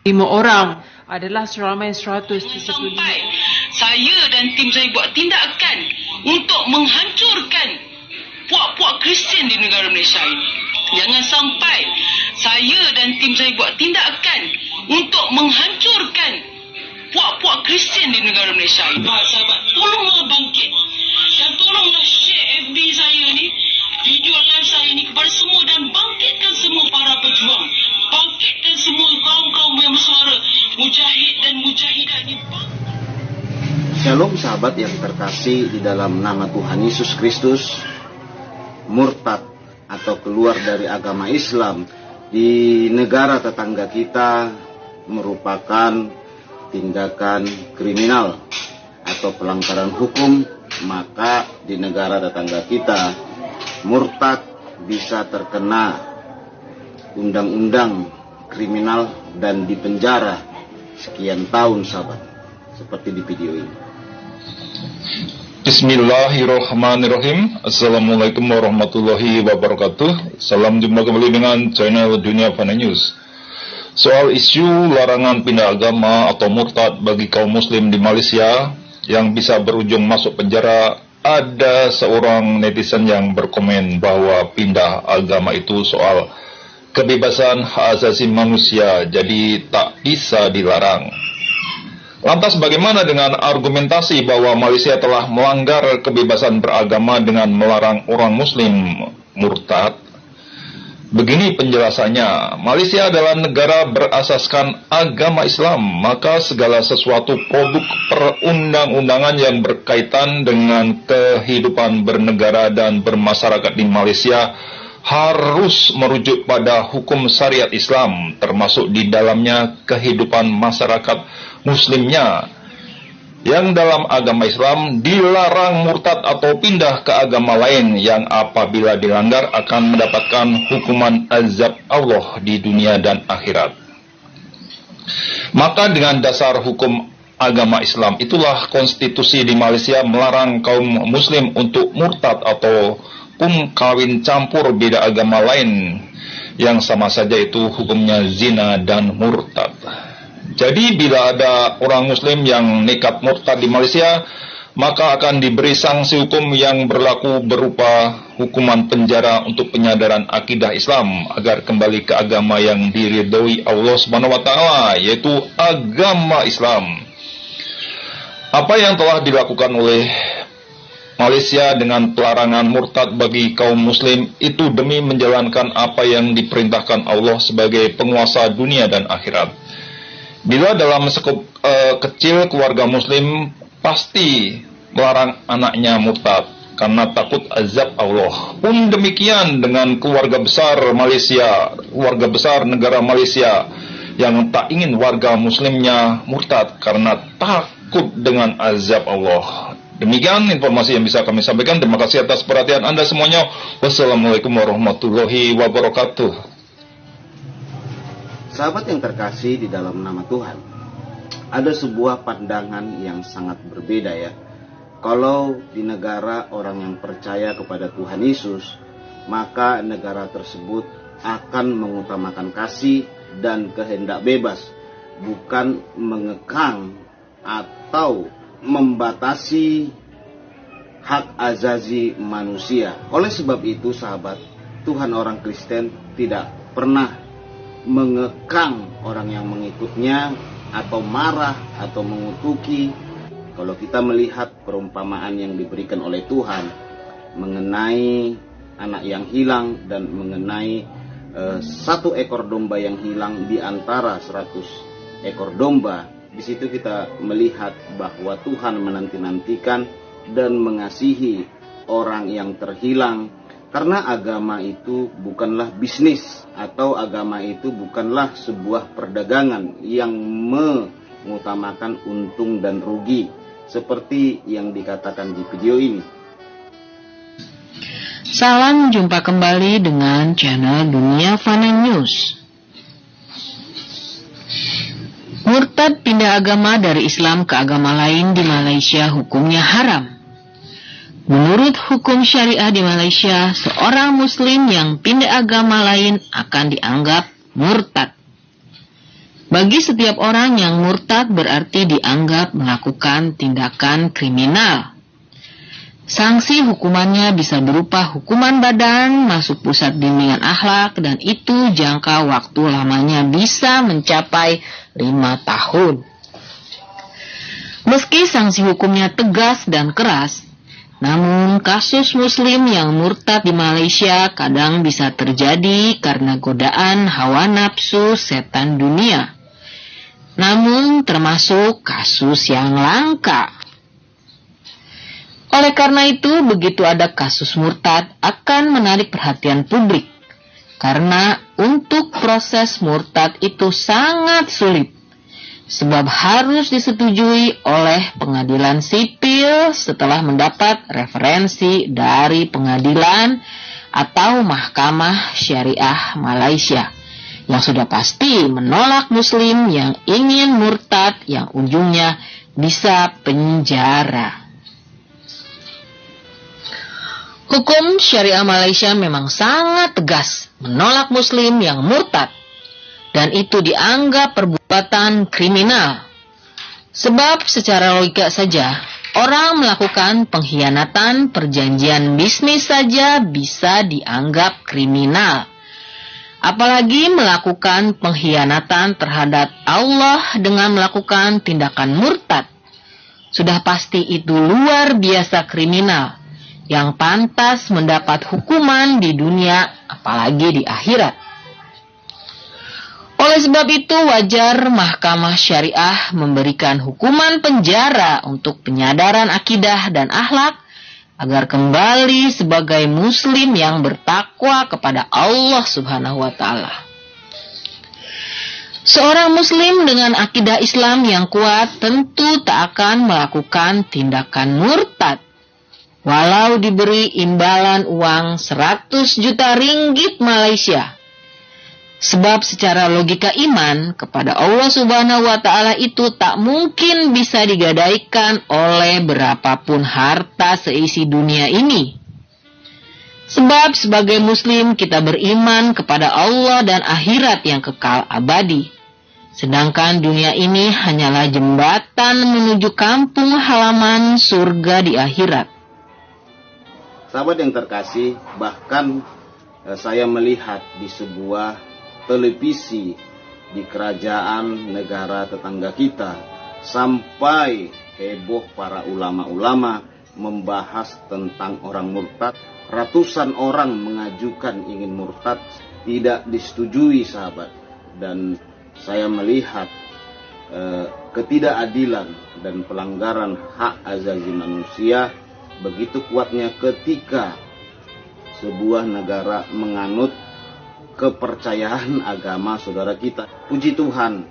5 orang adalah seramai 135. Sampai saya dan tim saya buat tindakan untuk menghancurkan puak-puak Kristian di negara Malaysia ini. Jangan sampai saya dan tim saya buat tindakan untuk menghancurkan puak-puak Kristian di negara Malaysia ini. Sahabat, tolonglah bangkit dan tolonglah share FB saya ni, video live saya ni kepada semua, dan bangkitkan semua para pejuang, bangkitkan semua kaum-kaum yang bersuara, mujahid dan mujahidah ni. Shalom sahabat yang terkasih di dalam nama Tuhan Yesus Kristus. Murtad atau keluar dari agama Islam di negara tetangga kita merupakan tindakan kriminal atau pelanggaran hukum. Maka di negara tetangga kita murtad bisa terkena undang-undang kriminal dan dipenjara sekian tahun sahabat, seperti di video ini. Bismillahirrahmanirrahim. Assalamualaikum warahmatullahi wabarakatuh. Salam jumpa kembali dengan channel Dunia Fana News. Soal isu larangan pindah agama atau murtad bagi kaum muslim di Malaysia yang bisa berujung masuk penjara, ada seorang netizen yang berkomen bahwa pindah agama itu soal kebebasan hak asasi manusia, jadi tak bisa dilarang. Lantas bagaimana dengan argumentasi bahwa Malaysia telah melanggar kebebasan beragama dengan melarang orang muslim murtad? Begini penjelasannya, Malaysia adalah negara berasaskan agama Islam, maka segala sesuatu produk perundang-undangan yang berkaitan dengan kehidupan bernegara dan bermasyarakat di Malaysia harus merujuk pada hukum syariat Islam, termasuk di dalamnya kehidupan masyarakat muslimnya, yang dalam agama Islam dilarang murtad atau pindah ke agama lain yang apabila dilanggar akan mendapatkan hukuman azab Allah di dunia dan akhirat. Maka dengan dasar hukum agama Islam itulah konstitusi di Malaysia melarang kaum muslim untuk murtad ataupun kawin campur beda agama lain, yang sama saja itu hukumnya zina dan murtad. Jadi bila ada orang muslim yang nekat murtad di Malaysia, maka akan diberi sanksi hukum yang berlaku berupa hukuman penjara untuk penyadaran akidah Islam agar kembali ke agama yang diridhoi Allah Subhanahu wa taala, yaitu agama Islam. Apa yang telah dilakukan oleh Malaysia dengan pelarangan murtad bagi kaum muslim itu demi menjalankan apa yang diperintahkan Allah sebagai penguasa dunia dan akhirat. Bila dalam skop kecil keluarga muslim pasti melarang anaknya murtad karena takut azab Allah. Pun demikian dengan keluarga besar Malaysia, keluarga besar negara Malaysia yang tak ingin warga muslimnya murtad karena takut dengan azab Allah. Demikian informasi yang bisa kami sampaikan. Terima kasih atas perhatian Anda semuanya. Wassalamualaikum warahmatullahi wabarakatuh. Sahabat yang terkasih di dalam nama Tuhan, ada sebuah pandangan yang sangat berbeda ya. Kalau di negara orang yang percaya kepada Tuhan Yesus, maka negara tersebut akan mengutamakan kasih dan kehendak bebas, bukan mengekang atau membatasi hak azazi manusia. Oleh sebab itu sahabat, Tuhan orang Kristen tidak pernah mengekang orang yang mengikutnya atau marah atau mengutuki. Kalau kita melihat perumpamaan yang diberikan oleh Tuhan mengenai anak yang hilang dan mengenai 1 ekor domba yang hilang di antara 100 ekor domba, di situ kita melihat bahwa Tuhan menanti-nantikan dan mengasihi orang yang terhilang. Karena agama itu bukanlah bisnis, atau agama itu bukanlah sebuah perdagangan yang mengutamakan untung dan rugi seperti yang dikatakan di video ini. Salam jumpa kembali dengan channel Dunia Fana News. Murtad pindah agama dari Islam ke agama lain di Malaysia hukumnya haram. Menurut hukum syariah di Malaysia, seorang muslim yang pindah agama lain akan dianggap murtad. Bagi setiap orang yang murtad berarti dianggap melakukan tindakan kriminal. Sanksi hukumannya bisa berupa hukuman badan, masuk pusat bimbingan akhlak, dan itu jangka waktu lamanya bisa mencapai 5 tahun. Meski sanksi hukumnya tegas dan keras, namun kasus muslim yang murtad di Malaysia kadang bisa terjadi karena godaan hawa nafsu setan dunia. Namun termasuk kasus yang langka. Oleh karena itu, begitu ada kasus murtad akan menarik perhatian publik. Karena untuk proses murtad itu sangat sulit. Sebab harus disetujui oleh pengadilan sipil setelah mendapat referensi dari pengadilan atau mahkamah syariah Malaysia, yang sudah pasti menolak muslim yang ingin murtad yang ujungnya bisa penjara. Hukum syariah Malaysia memang sangat tegas menolak muslim yang murtad, dan itu dianggap perbuatan kriminal. Sebab secara logika saja, orang melakukan pengkhianatan perjanjian bisnis saja bisa dianggap kriminal. Apalagi melakukan pengkhianatan terhadap Allah dengan melakukan tindakan murtad. Sudah pasti itu luar biasa kriminal, yang pantas mendapat hukuman di dunia, apalagi di akhirat. Oleh sebab itu, wajar mahkamah syariah memberikan hukuman penjara untuk penyadaran akidah dan akhlak, agar kembali sebagai muslim yang bertakwa kepada Allah Subhanahu wa Ta'ala. Seorang muslim dengan akidah Islam yang kuat tentu tak akan melakukan tindakan murtad, walau diberi imbalan uang 100 juta ringgit Malaysia. Sebab secara logika iman kepada Allah Subhanahu wa Ta'ala itu tak mungkin bisa digadaikan oleh berapapun harta seisi dunia ini. Sebab sebagai muslim kita beriman kepada Allah dan akhirat yang kekal abadi. Sedangkan dunia ini hanyalah jembatan menuju kampung halaman surga di akhirat. Sahabat yang terkasih, bahkan saya melihat di sebuah televisi di kerajaan negara tetangga kita, sampai heboh para ulama-ulama membahas tentang orang murtad. Ratusan orang mengajukan ingin murtad, tidak disetujui sahabat. Dan saya melihat ketidakadilan dan pelanggaran hak asasi manusia begitu kuatnya ketika sebuah negara menganut kepercayaan agama saudara kita. Puji Tuhan,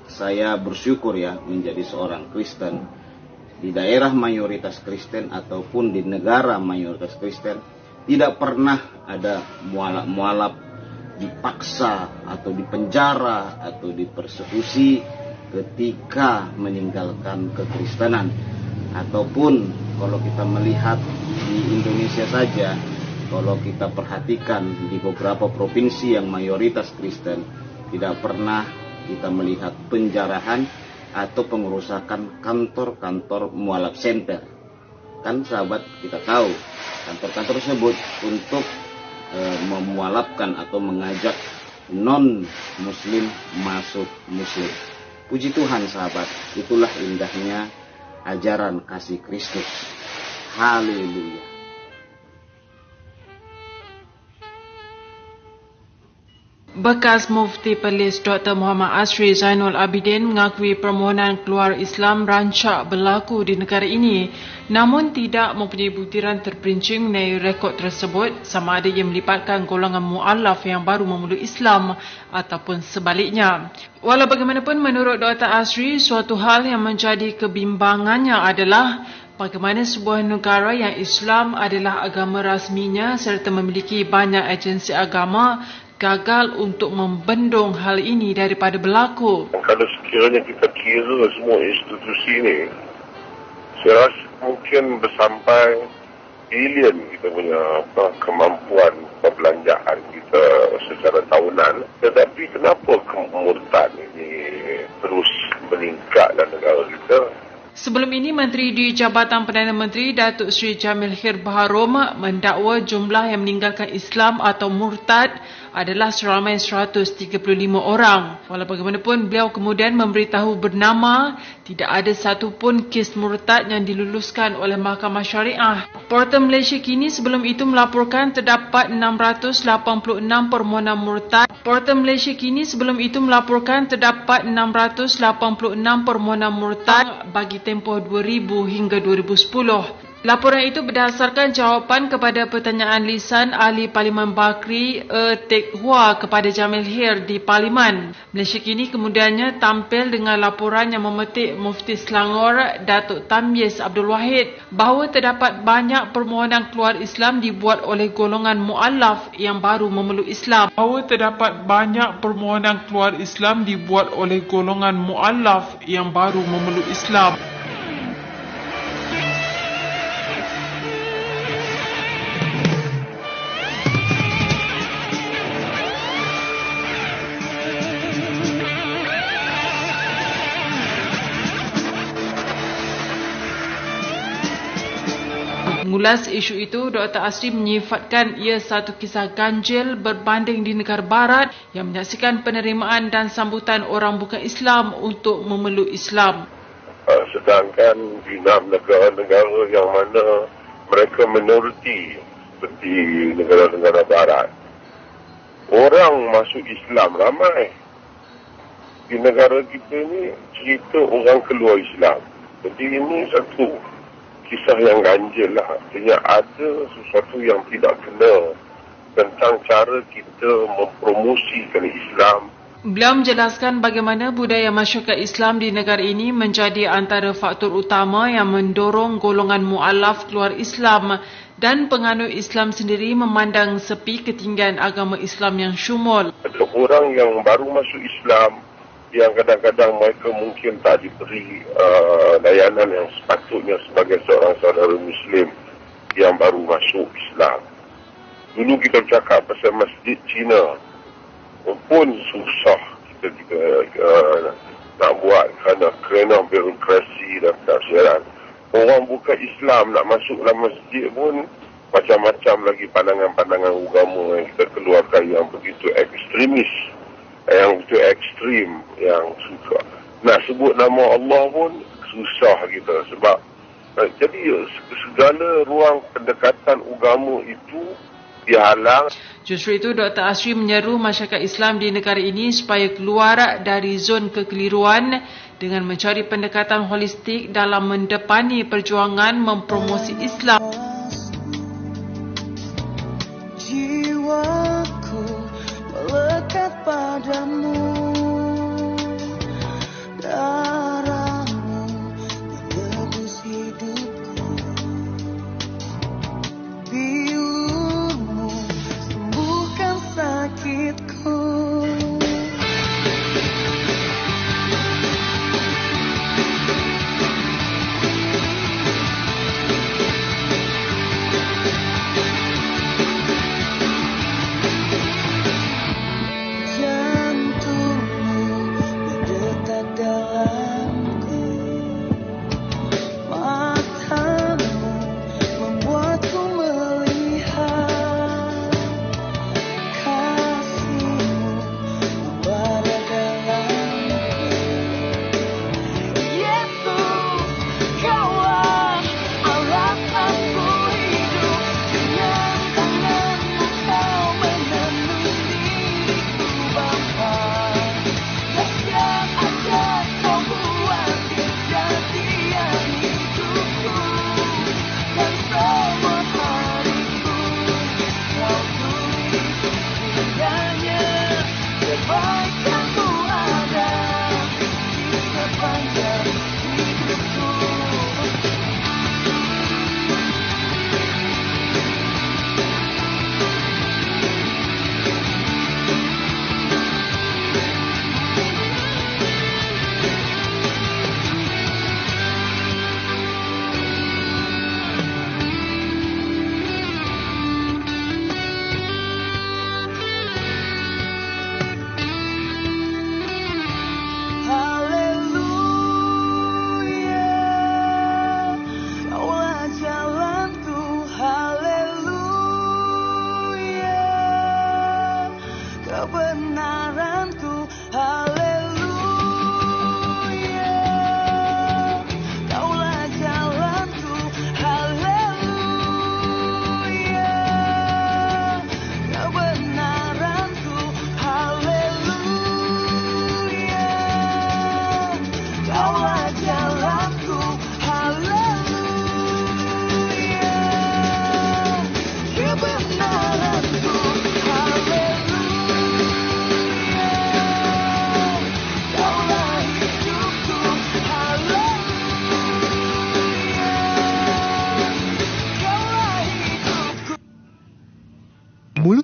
saya bersyukur ya menjadi seorang Kristen. Di daerah mayoritas Kristen ataupun di negara mayoritas Kristen, tidak pernah ada mualaf-mualaf dipaksa atau dipenjara atau dipersekusi ketika meninggalkan kekristenan. Ataupun kalau kita melihat di Indonesia saja, kalau kita perhatikan di beberapa provinsi yang mayoritas Kristen, tidak pernah kita melihat penjarahan atau pengerusakan kantor-kantor mualaf center. Kan sahabat, kita tahu kantor-kantor tersebut untuk memualafkan atau mengajak non-muslim masuk muslim. Puji Tuhan sahabat, itulah indahnya ajaran kasih Kristus. Haleluya. Bekas Mufti Perlis Dr. Muhammad Asri Zainul Abidin mengakui permohonan keluar Islam rancak berlaku di negara ini, namun tidak mempunyai buktian terperinci mengenai rekod tersebut, sama ada ia melibatkan golongan mu'alaf yang baru memeluk Islam ataupun sebaliknya. Walau bagaimanapun, menurut Dr. Asri, suatu hal yang menjadi kebimbangannya adalah bagaimana sebuah negara yang Islam adalah agama rasminya serta memiliki banyak agensi agama gagal untuk membendung hal ini daripada berlaku. Kalau sekiranya kita kira semua institusi ini, saya rasa mungkin bersampai bilion kita punya kemampuan perbelanjaan kita secara tahunan, tetapi kenapa kemurtad ini terus meningkat dalam negara kita? Sebelum ini, Menteri di Jabatan Perdana Menteri Datuk Seri Jamil Khair Baharom mendakwa jumlah yang meninggalkan Islam atau murtad adalah seramai 135 orang. Walau bagaimanapun, beliau kemudian memberitahu bernama tidak ada satu pun kes murtad yang diluluskan oleh Mahkamah Syariah. Portal Malaysia kini sebelum itu melaporkan terdapat 686 permohonan murtad. Portal Malaysia kini sebelum itu melaporkan terdapat 686 permohonan murtad bagi tempoh 2000 hingga 2010. Laporan itu berdasarkan jawapan kepada pertanyaan lisan Ahli Parlimen Bakri Teck Hua kepada Jamil Khair di Parlimen. Malaysia kini kemudiannya tampil dengan laporan yang memetik Mufti Selangor Datuk Tamyiz Abdul Wahid bahawa terdapat banyak permohonan keluar Islam dibuat oleh golongan mu'allaf yang baru memeluk Islam. Bahawa terdapat banyak permohonan keluar Islam dibuat oleh golongan mu'allaf yang baru memeluk Islam. Mengulas isu itu, Dr. Asri menyifatkan ia satu kisah ganjil berbanding di negara barat yang menyaksikan penerimaan dan sambutan orang bukan Islam untuk memeluk Islam. Sedangkan di 6 negara-negara yang mana mereka minoriti seperti negara-negara barat, orang masuk Islam ramai. Di negara kita ni cerita orang keluar Islam. Jadi ini satu kisah yang ganjil lah. Artinya ada sesuatu yang tidak kena tentang cara kita mempromosikan Islam. Beliau menjelaskan bagaimana budaya masyarakat Islam di negara ini menjadi antara faktor utama yang mendorong golongan mu'alaf keluar Islam dan penganut Islam sendiri memandang sepi ketinggian agama Islam yang syumul. Ada orang yang baru masuk Islam yang kadang-kadang mereka mungkin tak diberi layanan yang sepatutnya sebagai seorang saudara Muslim yang baru masuk Islam. Dulu kita cakap pasal masjid Cina pun susah kita nak buat kerana birokrasi dan penafsiran. Orang bukan Islam nak masuk dalam masjid pun macam-macam lagi pandangan-pandangan agama yang kita keluarkan yang begitu ekstremis, yang begitu ekstrim, yang suka nak sebut nama Allah pun susah kita sebab jadi segala ruang pendekatan agama itu dihalang. Justru itu, Dr. Asri menyeru masyarakat Islam di negara ini supaya keluar dari zon kekeliruan dengan mencari pendekatan holistik dalam mendepani perjuangan mempromosi Islam. Jiwaku melekat padamu, darahmu menebus hidupku, pilumu sembuhkan sakitku.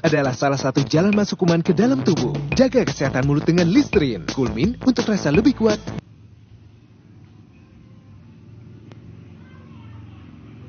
adalah salah satu jalan masuk kuman ke dalam tubuh. Jaga kesehatan mulut dengan Listerine. Kulmin untuk rasa lebih kuat